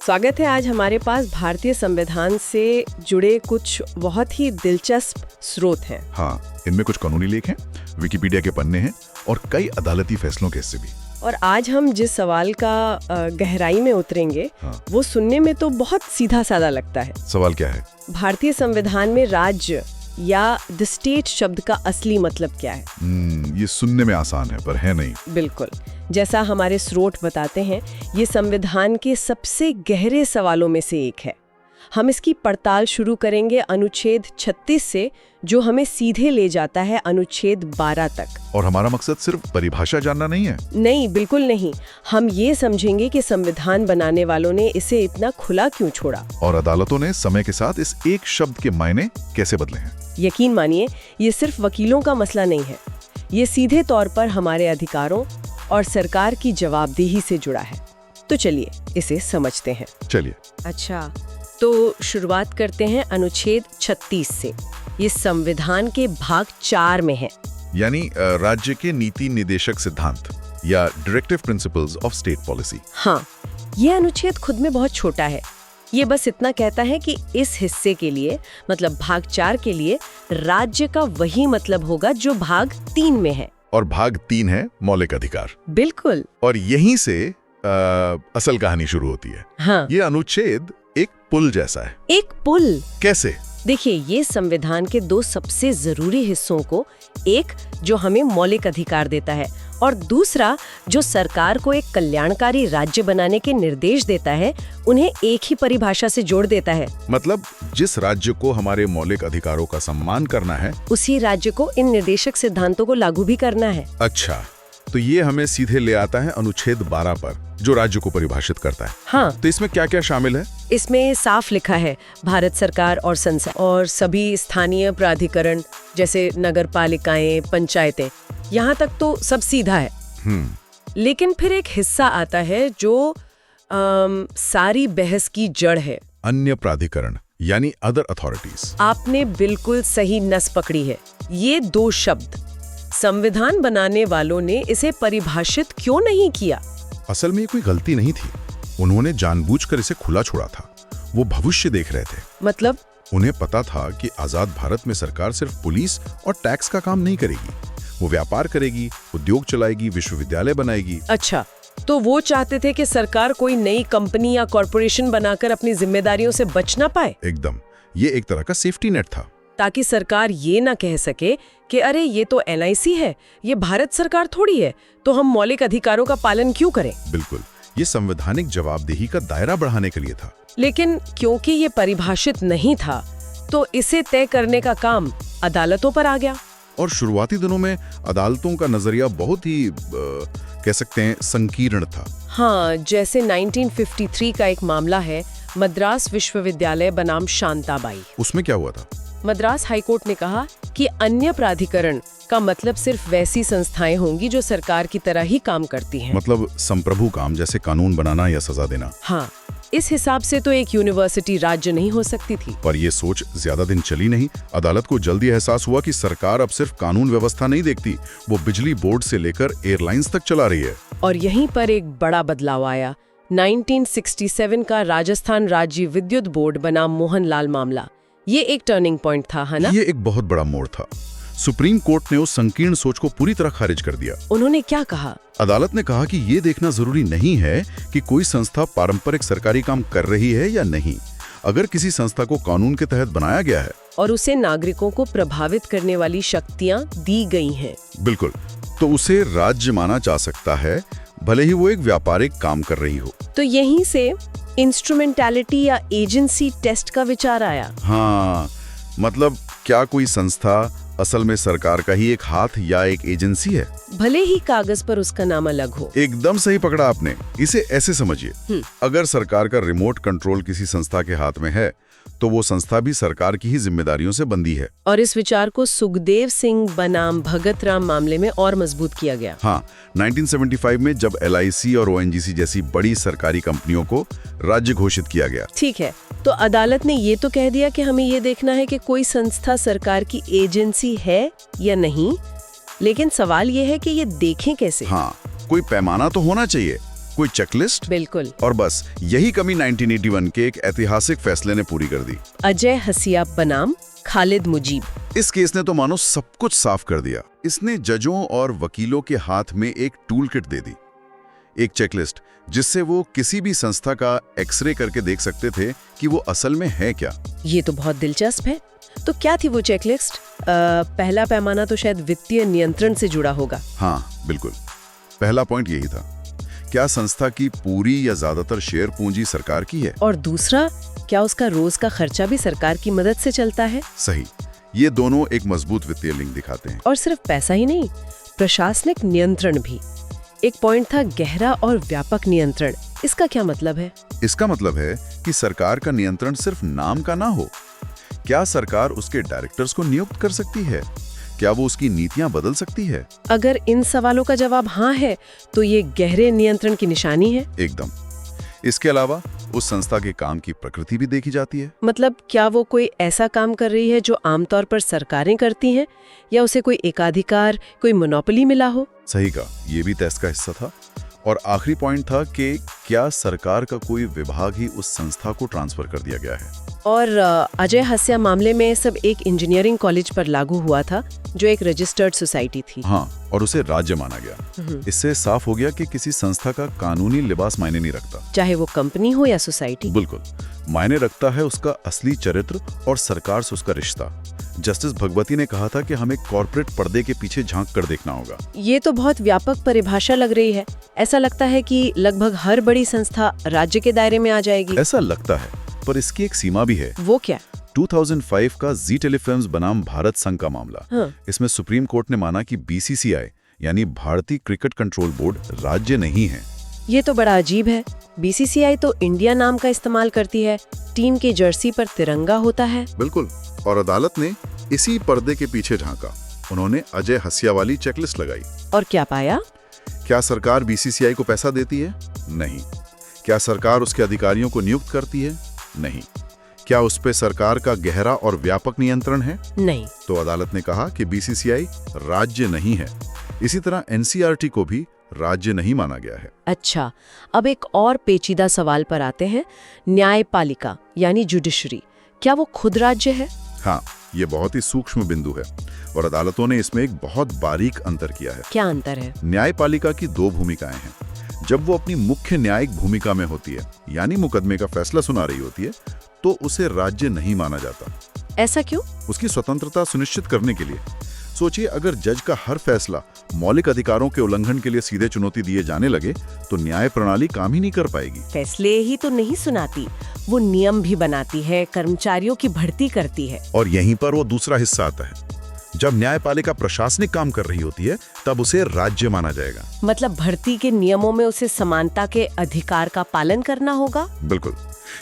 स्वागत है। आज हमारे पास भारतीय संविधान से जुड़े कुछ बहुत ही दिलचस्प स्रोत हैं। हाँ, इनमें कुछ कानूनी लेख हैं, विकिपीडिया के पन्ने हैं और कई अदालती फैसलों के हिस्से भी। और आज हम जिस सवाल का गहराई में उतरेंगे वो सुनने में तो बहुत सीधा साधा लगता है। सवाल क्या है? भारतीय संविधान में राज्य या द स्टेट शब्द का असली मतलब क्या है? ये सुनने में आसान है पर है नहीं। बिल्कुल, जैसा हमारे स्रोत बताते हैं, ये संविधान के सबसे गहरे सवालों में से एक है। हम इसकी पड़ताल शुरू करेंगे अनुच्छेद 36 से, जो हमें सीधे ले जाता है अनुच्छेद 12 तक। और हमारा मकसद सिर्फ परिभाषा जानना नहीं है। नहीं, बिल्कुल नहीं। हम ये समझेंगे कि संविधान बनाने वालों ने इसे इतना खुला क्यों छोड़ा और अदालतों ने समय के साथ इस एक शब्द के मायने कैसे बदले हैं। यकीन मानिए, ये सिर्फ वकीलों का मसला नहीं है। ये सीधे तौर पर हमारे अधिकारों और सरकार की जवाबदेही से जुड़ा है। तो चलिए इसे समझते हैं। चलिए। अच्छा, तो शुरुआत करते हैं अनुच्छेद 36 से। ये संविधान के भाग 4 में है, यानी राज्य के नीति निदेशक सिद्धांत या directive principles of state policy. हाँ, ये अनुच्छेद खुद में बहुत छोटा है। ये बस इतना कहता है कि इस हिस्से के लिए, मतलब भाग 4 के लिए, राज्य का वही मतलब होगा जो भाग 3 में है। और भाग 3 है मौलिक अधिकार। बिल्कुल। और यहीं से असल कहानी शुरू होती है। हाँ। ये अनुच्छेद एक पुल जैसा है। एक पुल? कैसे? देखिए, ये संविधान के दो सबसे जरूरी हिस्सों को, एक जो हमें मौलिक अधिकार देता है और दूसरा जो सरकार को एक कल्याणकारी राज्य बनाने के निर्देश देता है, उन्हें एक ही परिभाषा से जोड़ देता है। मतलब जिस राज्य को हमारे मौलिक अधिकारों का सम्मान करना है, उसी राज्य को इन निर्देशक सिद्धांतों को लागू भी करना है। अच्छा, तो ये हमें सीधे ले आता है अनुच्छेद 12 पर, जो राज्य को परिभाषित करता है। हाँ। तो इसमें क्या क्या शामिल है? इसमें साफ लिखा है भारत सरकार और संसद और सभी स्थानीय प्राधिकरण जैसे नगर पालिकाएं, पंचायतें, यहाँ तक तो सब सीधा है। लेकिन फिर एक हिस्सा आता है जो सारी बहस की जड़ है। अन्य प्राधिकरण यानी अदर अथॉरिटीज। आपने बिल्कुल सही नस पकड़ी है। ये दो शब्द, संविधान बनाने वालों ने इसे परिभाषित क्यों नहीं किया? असल में कोई गलती नहीं थी, उन्होंने जानबूझकर इसे खुला छोड़ा था। वो भविष्य देख रहे थे। मतलब? उन्हें पता था कि आजाद भारत में सरकार सिर्फ पुलिस और टैक्स का काम नहीं करेगी, वो व्यापार करेगी, उद्योग चलाएगी, विश्वविद्यालय बनाएगी। अच्छा, तो वो चाहते थे कि सरकार कोई नई कंपनी या कॉरपोरेशन बनाकर अपनी जिम्मेदारियों से बच ना पाए। एकदम, ये एक तरह का सेफ्टी नेट था, ताकि सरकार ये ना कह सके कि अरे ये तो NIC है, ये भारत सरकार थोड़ी है, तो हम मौलिक अधिकारों का पालन क्यों करें। बिल्कुल, ये संवैधानिक जवाबदेही का दायरा बढ़ाने के लिए था। लेकिन क्योंकि ये परिभाषित नहीं था, तो इसे तय करने का काम अदालतों पर आ गया। और शुरुआती दिनों में अदालतों का नजरिया बहुत ही कह सकते हैं संकीर्ण था। हाँ, जैसे 1953 का एक मामला है, मद्रास विश्वविद्यालय बनाम शांताबाई। उसमें क्या हुआ था? मद्रास हाईकोर्ट ने कहा कि अन्य प्राधिकरण का मतलब सिर्फ वैसी संस्थाएं होंगी जो सरकार की तरह ही काम करती हैं। मतलब संप्रभु काम, जैसे कानून बनाना या सजा देना। हाँ, इस हिसाब से तो एक यूनिवर्सिटी राज्य नहीं हो सकती थी। पर ये सोच ज्यादा दिन चली नहीं। अदालत को जल्दी एहसास हुआ कि सरकार अब सिर्फ कानून व्यवस्था नहीं देखती, वो बिजली बोर्ड से लेकर एयरलाइंस तक चला रही है। और यहीं पर एक बड़ा बदलाव आया। 1967 का राजस्थान राज्य विद्युत बोर्ड बनाम मोहनलाल मामला, ये एक टर्निंग पॉइंट था, है ना? ये एक बहुत बड़ा मोड़ था। सुप्रीम कोर्ट ने उस संकीर्ण सोच को पूरी तरह खारिज कर दिया। उन्होंने क्या कहा? अदालत ने कहा कि ये देखना जरूरी नहीं है कि कोई संस्था पारंपरिक सरकारी काम कर रही है या नहीं। अगर किसी संस्था को कानून के तहत बनाया गया है और उसे नागरिकों को प्रभावित करने वाली शक्तियां दी गई हैं, बिल्कुल, तो उसे राज्य माना जा सकता है, भले ही वो एक व्यापारिक काम कर रही हो। तो यहीं से इंस्ट्रूमेंटैलिटी या एजेंसी टेस्ट का विचार आया। हाँ, मतलब क्या कोई संस्था असल में सरकार का ही एक हाथ या एक एजेंसी है, भले ही कागज पर उसका नाम अलग हो। एकदम सही पकड़ा आपने। इसे ऐसे समझिए, अगर सरकार का रिमोट कंट्रोल किसी संस्था के हाथ में है, तो वो संस्था भी सरकार की ही जिम्मेदारियों से बंधी है। और इस विचार को सुखदेव सिंह बनाम भगत राम मामले में और मजबूत किया गया। हाँ, 1975 में जब LIC और ONGC जैसी बड़ी सरकारी कंपनियों को राज्य घोषित किया गया। ठीक है, तो अदालत ने ये तो कह दिया कि हमें ये देखना है कि कोई संस्था सरकार की एजेंसी है या नहीं, लेकिन सवाल ये है कि ये देखें कैसे। हाँ, कोई पैमाना तो होना चाहिए, कोई चेकलिस्ट, बिल्कुल। और बस यही कमी 1981 के एक ऐतिहासिक फैसले ने पूरी कर दी। अजय हसिया बनाम खालिद मुजीब। इस केस ने तो मानो सब कुछ साफ कर दिया। इसने जजों और वकीलों के हाथ में एक टूल किट दे दी, एक चेकलिस्ट जिससे वो किसी भी संस्था का एक्सरे करके देख सकते थे कि वो असल में है क्या। ये तो बहुत दिलचस्प है। तो क्या थी वो चेकलिस्ट? पहला पैमाना तो शायद वित्तीय नियंत्रण से जुड़ा होगा। हाँ बिल्कुल, पहला पॉइंट यही था, क्या संस्था की पूरी या ज्यादातर शेयर पूंजी सरकार की है? और दूसरा, क्या उसका रोज का खर्चा भी सरकार की मदद से चलता है? सही, ये दोनों एक मजबूत वित्तीय लिंक दिखाते हैं। और सिर्फ पैसा ही नहीं, प्रशासनिक नियंत्रण भी। एक पॉइंट था गहरा और व्यापक नियंत्रण। इसका क्या मतलब है? इसका मतलब है कि सरकार का नियंत्रण सिर्फ नाम का ना हो। क्या सरकार उसके डायरेक्टर्स को नियुक्त कर सकती है? क्या वो उसकी नीतियां बदल सकती है? अगर इन सवालों का जवाब हाँ है, तो ये गहरे नियंत्रण की निशानी है। एकदम। इसके अलावा उस संस्था के काम की प्रकृति भी देखी जाती है। मतलब क्या वो कोई ऐसा काम कर रही है जो आमतौर पर सरकारें करती हैं, या उसे कोई एकाधिकार, कोई मोनोपोली मिला हो? सही कहा, ये भी टेस्ट का हिस्सा था। और आखिरी पॉइंट था कि क्या सरकार का कोई विभाग ही उस संस्था को ट्रांसफर कर दिया गया है। और अजय हसिया मामले में सब एक इंजीनियरिंग कॉलेज पर लागू हुआ था, जो एक रजिस्टर्ड सोसाइटी थी। हाँ, और उसे राज्य माना गया। इससे साफ हो गया कि किसी संस्था का कानूनी लिबास मायने नहीं रखता, चाहे वो कंपनी हो या सोसाइटी। बिल्कुल, मायने रखता है उसका असली चरित्र और सरकार से उसका रिश्ता। जस्टिस भगवती ने कहा था कि हमें कॉर्पोरेट पर्दे के पीछे झांक कर देखना होगा। ये तो बहुत व्यापक परिभाषा लग रही है। ऐसा लगता है कि लगभग हर बड़ी संस्था राज्य के दायरे में आ जाएगी। ऐसा लगता है, पर इसकी एक सीमा भी है। वो क्या? 2005 का जी टेलीफिल्म्स बनाम भारत संघ का मामला। हाँ। इसमें सुप्रीम कोर्ट ने माना कि बीसीसीआई यानी भारतीय क्रिकेट कंट्रोल बोर्ड राज्य नहीं है। ये तो बड़ा अजीब है। बीसीसीआई तो इंडिया नाम का इस्तेमाल करती है, टीम की जर्सी पर तिरंगा होता है। बिल्कुल, और अदालत ने इसी पर्दे के पीछे झांका। उन्होंने अजय हसिया वाली चेकलिस्ट लगाई। और क्या पाया? क्या सरकार बीसीसीआई को पैसा देती है? नहीं। क्या सरकार उसके अधिकारियों को नियुक्त करती है? नहीं। क्या उस पे सरकार का गहरा और व्यापक नियंत्रण है? नहीं। तो अदालत ने कहा कि बीसीसीआई राज्य नहीं है। इसी तरह एनसीईआरटी को भी राज्य नहीं माना गया है। अच्छा, अब एक और पेचीदा सवाल पर आते हैं। न्यायपालिका यानी जुडिशरी, क्या वो खुद राज्य है? हाँ, ये बहुत ही सूक्ष्म बिंदु है और अदालतों ने इसमें एक बहुत बारीक अंतर किया है। क्या अंतर है? न्यायपालिका की दो भूमिकाएं हैं। जब वो अपनी मुख्य न्यायिक भूमिका में होती है, यानी मुकदमे का फैसला सुना रही होती है, तो उसे राज्य नहीं माना जाता। ऐसा क्यों? उसकी स्वतंत्रता सुनिश्चित करने के लिए। सोचिए, अगर जज का हर फैसला मौलिक अधिकारों के उल्लंघन के लिए सीधे चुनौती दिए जाने लगे, तो न्याय प्रणाली काम ही नहीं कर पाएगी। फैसले ही तो नहीं सुनाती, वो नियम भी बनाती है, कर्मचारियों की भर्ती करती है। और यहीं पर वो दूसरा हिस्सा आता है। जब न्यायपालिका प्रशासनिक काम कर रही होती है, तब उसे राज्य माना जाएगा। मतलब भर्ती के नियमों में उसे समानता के अधिकार का पालन करना होगा। बिल्कुल।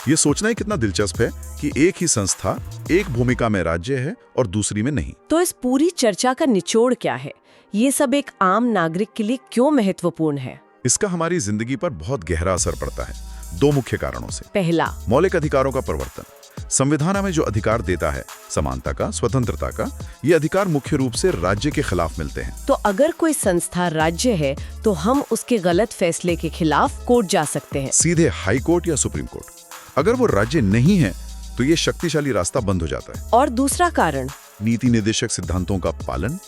ये सोचना ही कितना दिलचस्प है कि एक ही संस्था एक भूमिका में राज्य है और दूसरी में नहीं। तो इस पूरी चर्चा का निचोड़ क्या है? ये सब एक आम नागरिक के लिए क्यों महत्वपूर्ण है? इसका हमारी जिंदगी पर बहुत गहरा असर पड़ता है, दो मुख्य कारणों से। पहला, मौलिक अधिकारों का परिवर्तन। संविधान हमें जो अधिकार देता है, समानता का, स्वतंत्रता का, ये अधिकार मुख्य रूप से राज्य के खिलाफ मिलते हैं। तो अगर कोई संस्था राज्य है, तो हम उसके गलत फैसले के खिलाफ कोर्ट जा सकते हैं, सीधे हाई कोर्ट या सुप्रीम कोर्ट। अगर वो राज्य नहीं है, तो ये शक्तिशाली रास्ता बंद हो जाता है। और दूसरा कारण, नीति निर्देशक सिद्धांतों का पालन।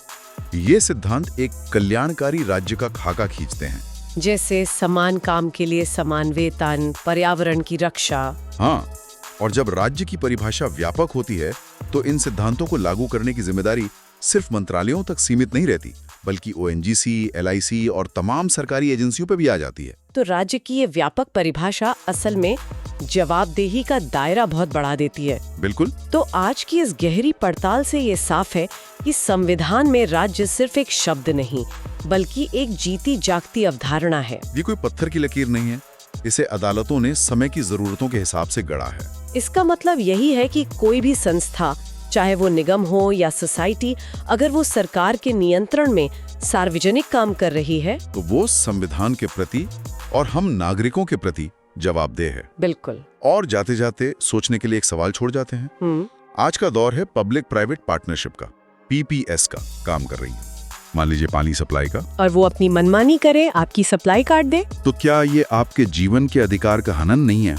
ये सिद्धांत एक कल्याणकारी राज्य का खाका खींचते हैं, जैसे समान काम के लिए समान वेतन, पर्यावरण की रक्षा। हाँ, और जब राज्य की परिभाषा व्यापक होती है, तो इन सिद्धांतों को लागू करने की जिम्मेदारी सिर्फ मंत्रालयों तक सीमित नहीं रहती, बल्कि ओएनजीसी, एलआईसी और तमाम सरकारी एजेंसियों पर भी आ जाती है। तो राज्य की ये व्यापक परिभाषा असल में जवाबदेही का दायरा बहुत बढ़ा देती है। बिल्कुल। तो आज की इस गहरी पड़ताल से ये साफ है कि संविधान में राज्य सिर्फ एक शब्द नहीं, बल्कि एक जीती जागती अवधारणा है। ये कोई पत्थर की लकीर नहीं है, इसे अदालतों ने समय की जरूरतों के हिसाब से गढ़ा है। इसका मतलब यही है कि कोई भी संस्था, चाहे वो निगम हो या सोसाइटी, अगर वो सरकार के नियंत्रण में सार्वजनिक काम कर रही है, तो वो संविधान के प्रति और हम नागरिकों के प्रति जवाबदेह है। बिल्कुल। और जाते जाते सोचने के लिए एक सवाल छोड़ जाते हैं। आज का दौर है पब्लिक प्राइवेट पार्टनरशिप का, पीपीएस का काम कर रही है। मान लीजिए पानी सप्लाई का, और वो अपनी मनमानी करे, आपकी सप्लाई काट दे। तो क्या ये आपके जीवन के अधिकार का हनन नहीं है?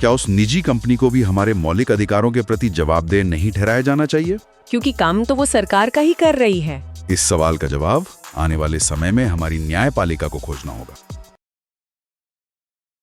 क्या उस निजी कंपनी को भी हमारे मौलिक अधिकारों के प्रति जवाबदेह नहीं ठहराया जाना चाहिए? क्योंकि काम तो वो सरकार का ही कर रही है। इस सवाल का जवाब आने वाले समय में हमारी न्यायपालिका को खोजना होगा।